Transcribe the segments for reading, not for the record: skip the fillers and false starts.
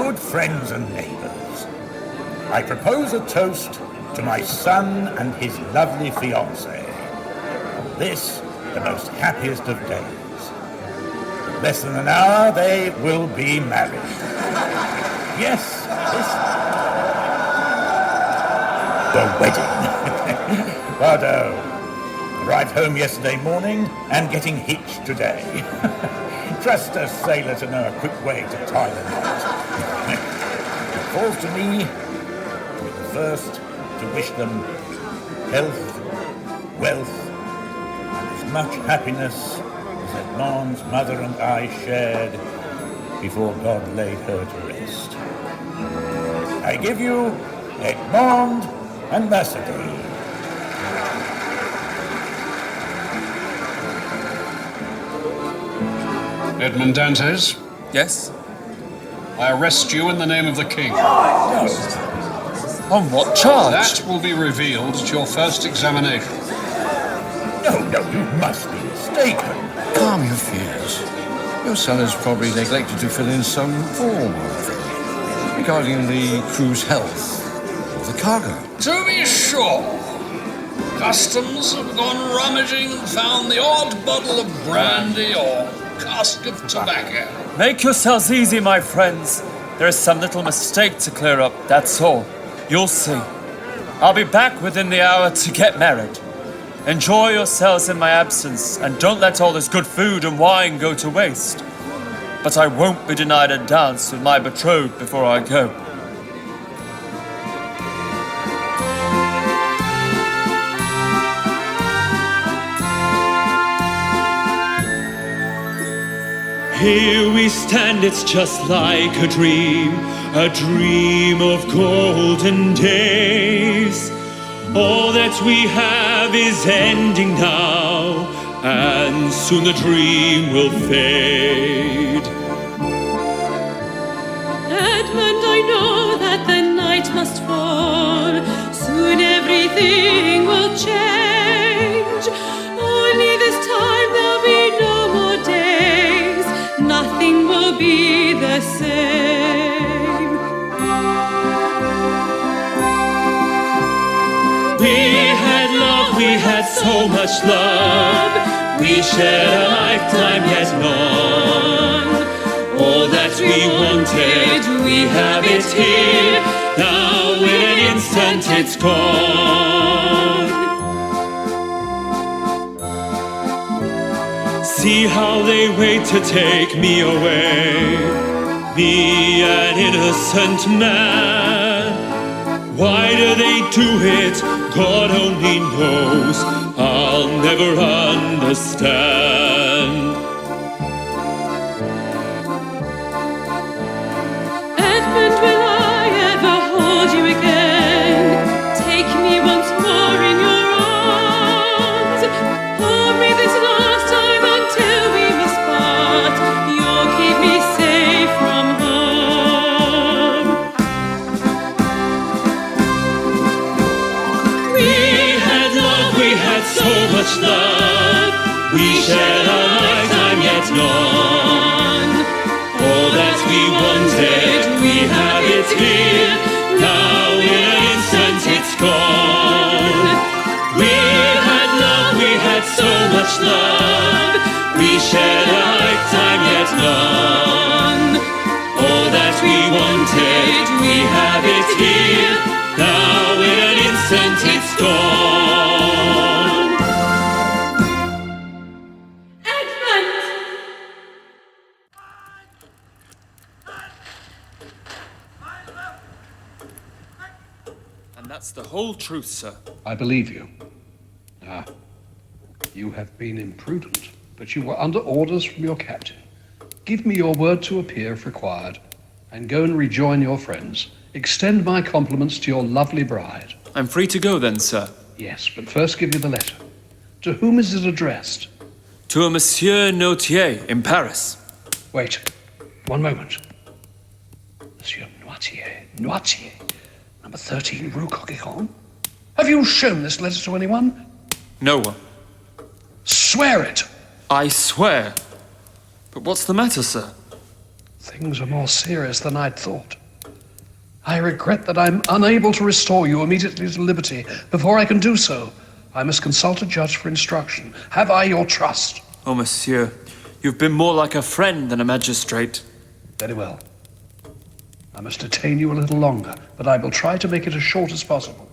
good friends and neighbours, I propose a toast to my son and his lovely fiancée. This, the most happiest of days. In less than an hour, they will be married. Yes, the wedding. Bardo. Arrived home yesterday morning and getting hitched today. Trust a sailor to know a quick way to tie the knot. It falls to me to be the first to wish them health, wealth, and as much happiness as Edmond's mother and I shared before God laid her to rest. I give you Edmond and Mercedes. Edmond Dantes, Yes? I arrest you in the name of the king. On what charge? That will be revealed at your first examination. No, you must be mistaken. Calm your fears. Your son has probably neglected to fill in some form or other regarding the crew's health or the cargo. To be sure. Customs have gone rummaging and found the odd bottle of brandy or cask of tobacco. Make yourselves easy, my friends. There is some little mistake to clear up, that's all. You'll see. I'll be back within the hour to get married. Enjoy yourselves in my absence, and don't let all this good food and wine go to waste. But I won't be denied a dance with my betrothed before I go. Here we stand, it's just like a dream of golden days. All that we have is ending now, and soon the dream will fade. Edmund, I know that the night must fall. Soon everything will change. Only this time there'll be no more days. Nothing will be the same. We had love, we had so much love. We shared a lifetime yet none. All that we wanted, we have it here. Now in an instant it's gone. See how they wait to take me away. Me, an innocent man. Why do they do it? God only knows. I'll never understand. Edmund, will I ever hold you again? Take me once more in your arms. Hold me this last time until we must part. You'll keep me safe from harm. We had love, we had so much love. We shared a lifetime yet none. All that we wanted, we have it here. Now in an instant it's gone. We had love, we had so much love. We shared a lifetime yet none. All that we wanted, we have it here. Now in an instant it's gone. Edmund! And that's the whole truth, sir. I believe you. You have been imprudent, but you were under orders from your captain. Give me your word to appear if required, and go and rejoin your friends. Extend my compliments to your lovely bride. I'm free to go then, sir. Yes, but first give me the letter. To whom is it addressed? To a Monsieur Notier in Paris. Wait, one moment. Monsieur Noitier, number 13, Rue Coqueron? Have you shown this letter to anyone? No one. Swear it! I swear. But what's the matter, sir? Things are more serious than I'd thought. I regret that I'm unable to restore you immediately to liberty. Before I can do so, I must consult a judge for instruction. Have I your trust? Oh, monsieur, you've been more like a friend than a magistrate. Very well. I must detain you a little longer, but I will try to make it as short as possible.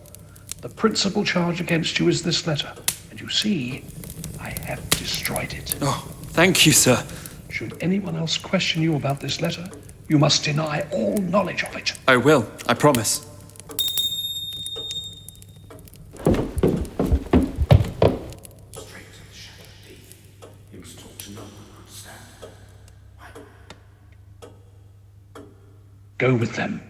The principal charge against you is this letter, and you see, I have destroyed it. Oh, thank you, sir. Should anyone else question you about this letter, you must deny all knowledge of it. I will, I promise. Go with them.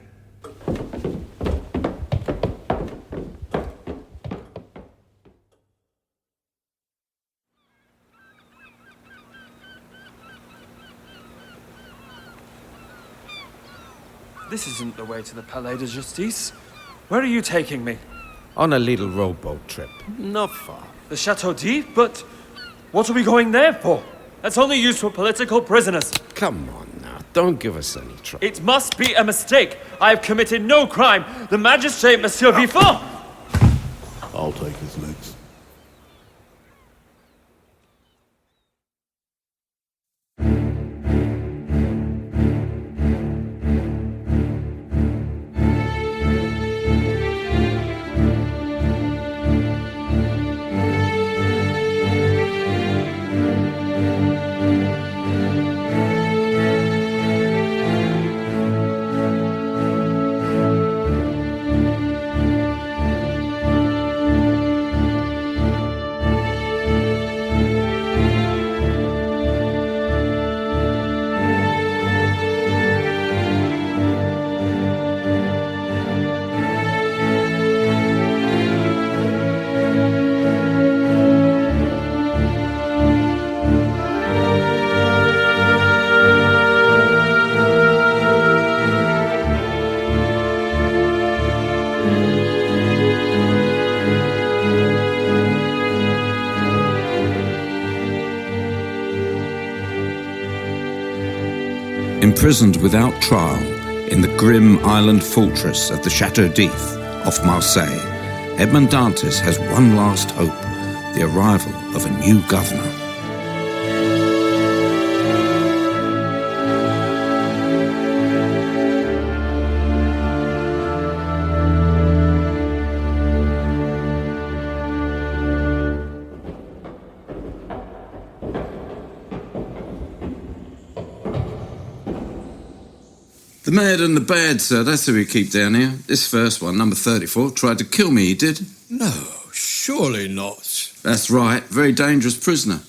This isn't the way to the Palais de Justice. Where are you taking me? On a little rowboat trip. Not far. The Chateau d'If? But what are we going there for? That's only used for political prisoners. Come on now, don't give us any trouble. It must be a mistake. I have committed no crime. The magistrate, Monsieur Villefort. I'll take his legs. Imprisoned without trial in the grim island fortress of the Chateau d'If off Marseille, Edmond Dantes has one last hope: the arrival of a new governor. The mad and the bad, sir, that's who we keep down here. This first one, number 34, tried to kill me, he did. No, surely not. That's right, very dangerous prisoner.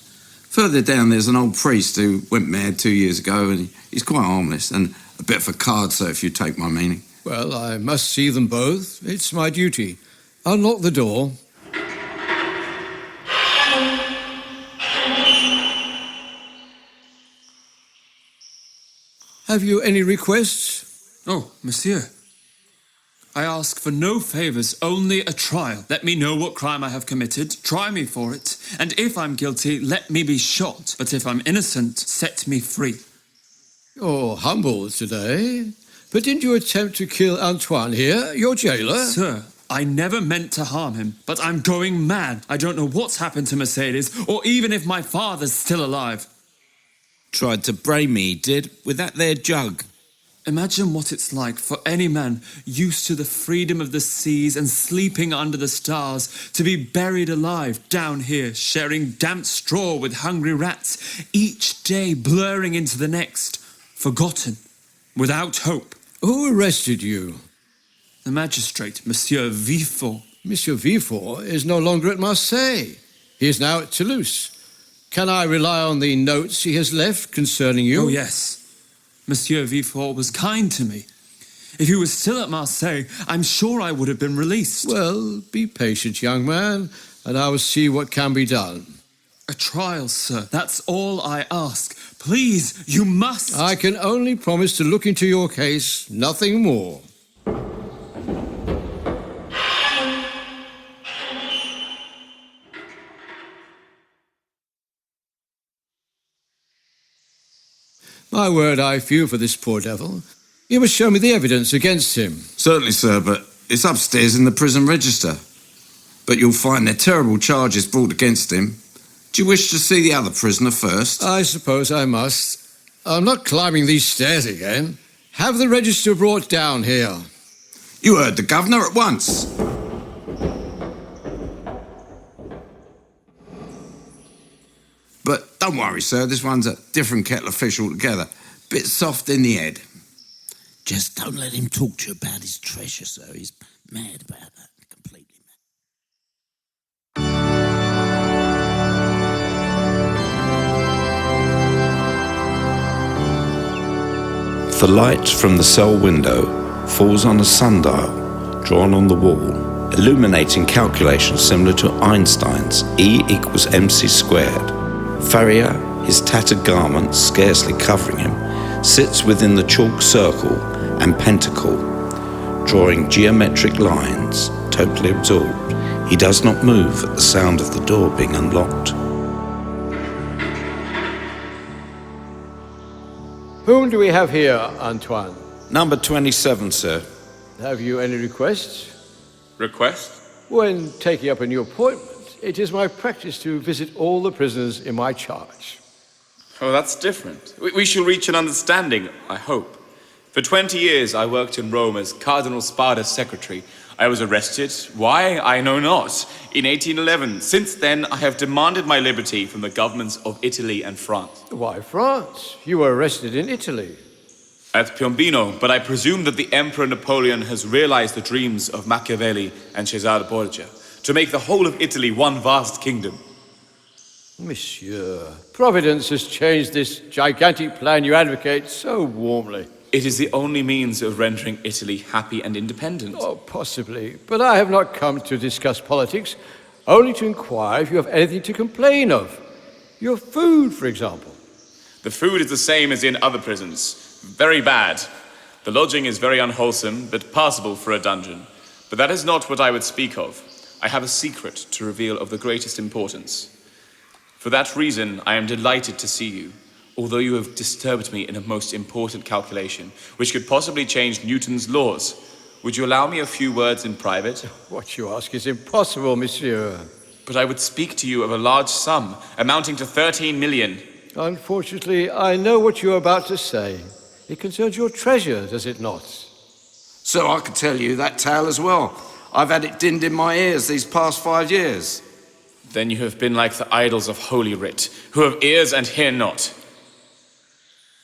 Further down there's an old priest who went mad 2 years ago, and he's quite harmless, and a bit of a card, sir, if you take my meaning. Well, I must see them both. It's my duty. Unlock the door. Have you any requests? Oh, monsieur. I ask for no favours, only a trial. Let me know what crime I have committed, try me for it, and if I'm guilty, let me be shot. But if I'm innocent, set me free. You're humble today. But didn't you attempt to kill Antoine here, your jailer? Sir, I never meant to harm him, but I'm going mad. I don't know what's happened to Mercedes, or even if my father's still alive. Tried to brain me, he did, with that there jug. Imagine what it's like for any man used to the freedom of the seas and sleeping under the stars to be buried alive down here, sharing damp straw with hungry rats, each day blurring into the next, forgotten, without hope. Who arrested you? The magistrate, Monsieur Villefort. Monsieur Villefort is no longer at Marseille. He is now at Toulouse. Can I rely on the notes he has left concerning you? Oh, yes. Monsieur Villefort was kind to me. If he was still at Marseille, I'm sure I would have been released. Well, be patient, young man, and I will see what can be done. A trial, sir. That's all I ask. Please, you must. I can only promise to look into your case, nothing more. My word, I feel for this poor devil. You must show me the evidence against him. Certainly, sir, but it's upstairs in the prison register. But you'll find there are terrible charges brought against him. Do you wish to see the other prisoner first? I suppose I must. I'm not climbing these stairs again. Have the register brought down here. You heard the governor at once. But don't worry, sir, this one's a different kettle of fish altogether. Bit soft in the head. Just don't let him talk to you about his treasure, sir. He's mad about that. Completely mad. The light from the cell window falls on a sundial drawn on the wall, illuminating calculations similar to Einstein's E equals mc squared. Farrier, his tattered garments scarcely covering him, sits within the chalk circle and pentacle, drawing geometric lines, totally absorbed. He does not move at the sound of the door being unlocked. Whom do we have here, Antoine? Number 27, sir. Have you any requests? Request? When taking up a new appointment, it is my practice to visit all the prisoners in my charge. Oh, that's different. We shall reach an understanding, I hope. For 20 years, I worked in Rome as Cardinal Spada's secretary. I was arrested. Why? I know not. In 1811. Since then, I have demanded my liberty from the governments of Italy and France. Why France? You were arrested in Italy. At Piombino, but I presume that the Emperor Napoleon has realized the dreams of Machiavelli and Cesare Borgia to make the whole of Italy one vast kingdom. Monsieur, Providence has changed this gigantic plan you advocate so warmly. It is the only means of rendering Italy happy and independent. Oh, possibly. But I have not come to discuss politics, only to inquire if you have anything to complain of. Your food, for example. The food is the same as in other prisons. Very bad. The lodging is very unwholesome, but passable for a dungeon. But that is not what I would speak of. I have a secret to reveal of the greatest importance. For that reason, I am delighted to see you, although you have disturbed me in a most important calculation, which could possibly change Newton's laws. Would you allow me a few words in private? What you ask is impossible, monsieur. But I would speak to you of a large sum, amounting to 13 million. Unfortunately, I know what you are about to say. It concerns your treasure, does it not? So I could tell you that tale as well. I've had it dinned in my ears these past 5 years. Then you have been like the idols of Holy Writ, who have ears and hear not.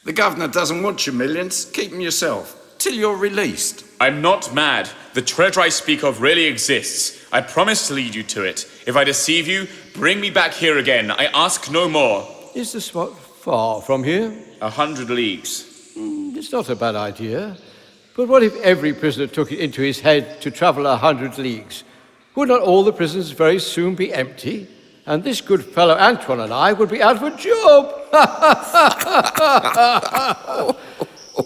The governor doesn't want your millions. Keep them yourself, till you're released. I'm not mad. The treasure I speak of really exists. I promise to lead you to it. If I deceive you, bring me back here again. I ask no more. Is the spot far from here? 100 leagues. It's not a bad idea. But what if every prisoner took it into his head to travel 100 leagues? Would not all the prisons very soon be empty? And this good fellow Antoine and I would be out of a job.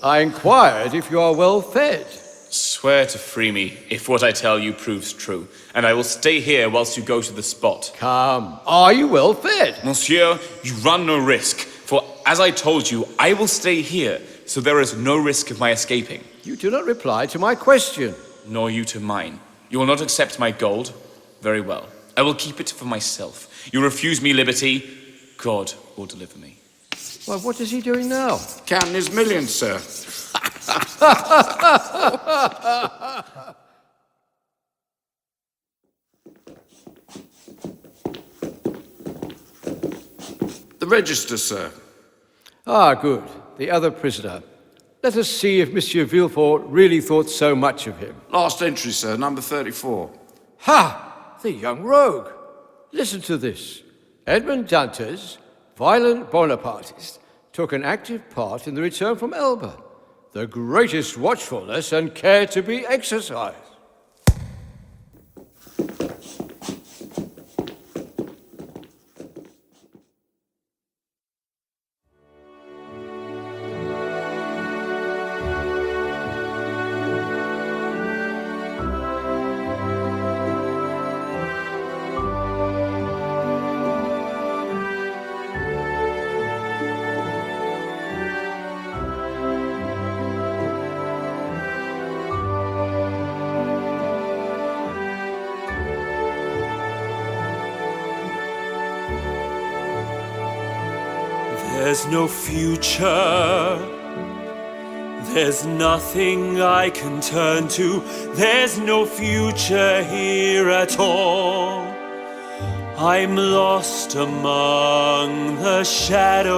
I inquired if you are well fed. Swear to free me if what I tell you proves true, and I will stay here whilst you go to the spot. Come, are you well fed? Monsieur, you run no risk, for as I told you, I will stay here, so there is no risk of my escaping. You do not reply to my question. Nor you to mine. You will not accept my gold? Very well. I will keep it for myself. You refuse me liberty, God will deliver me. Well, what is he doing now? Counting his millions, sir. The register, sir. Ah, good. The other prisoner. Let us see if Monsieur Villefort really thought so much of him. Last entry, sir, number 34. Ha! The young rogue. Listen to this. Edmond Dantes, violent Bonapartist, took an active part in the return from Elba. The greatest watchfulness and care to be exercised. There's no future. There's nothing I can turn to. There's no future here at all. I'm lost among the shadows,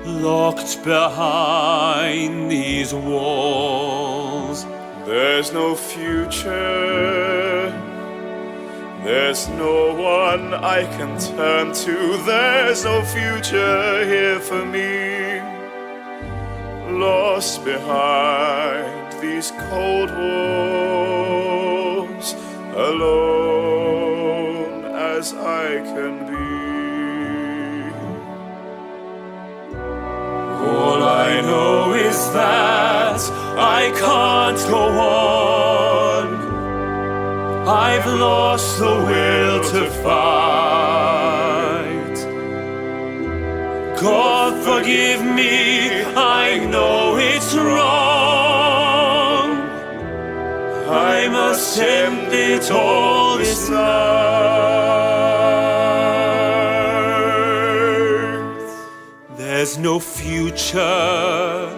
locked behind these walls. There's no future. There's no one I can turn to. There's no future here for me. Lost behind these cold walls, alone as I can be. All I know is that I can't go on. I've lost the will to fight. God forgive me, I know it's wrong. I must end it all this night. There's no future.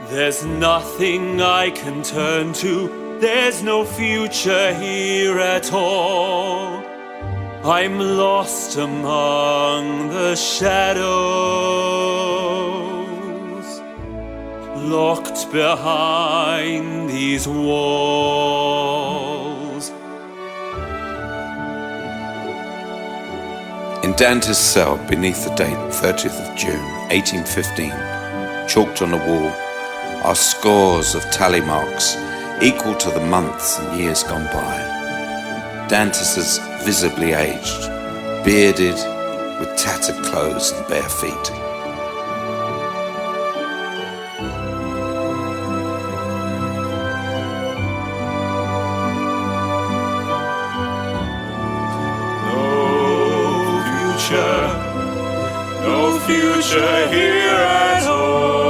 There's nothing I can turn to. There's no future here at all. I'm lost among the shadows, locked behind these walls. In Dante's cell beneath the date 30th of June 1815, chalked on the wall are scores of tally marks equal to the months and years gone by. Dantes is visibly aged, bearded, with tattered clothes and bare feet. No future here at all.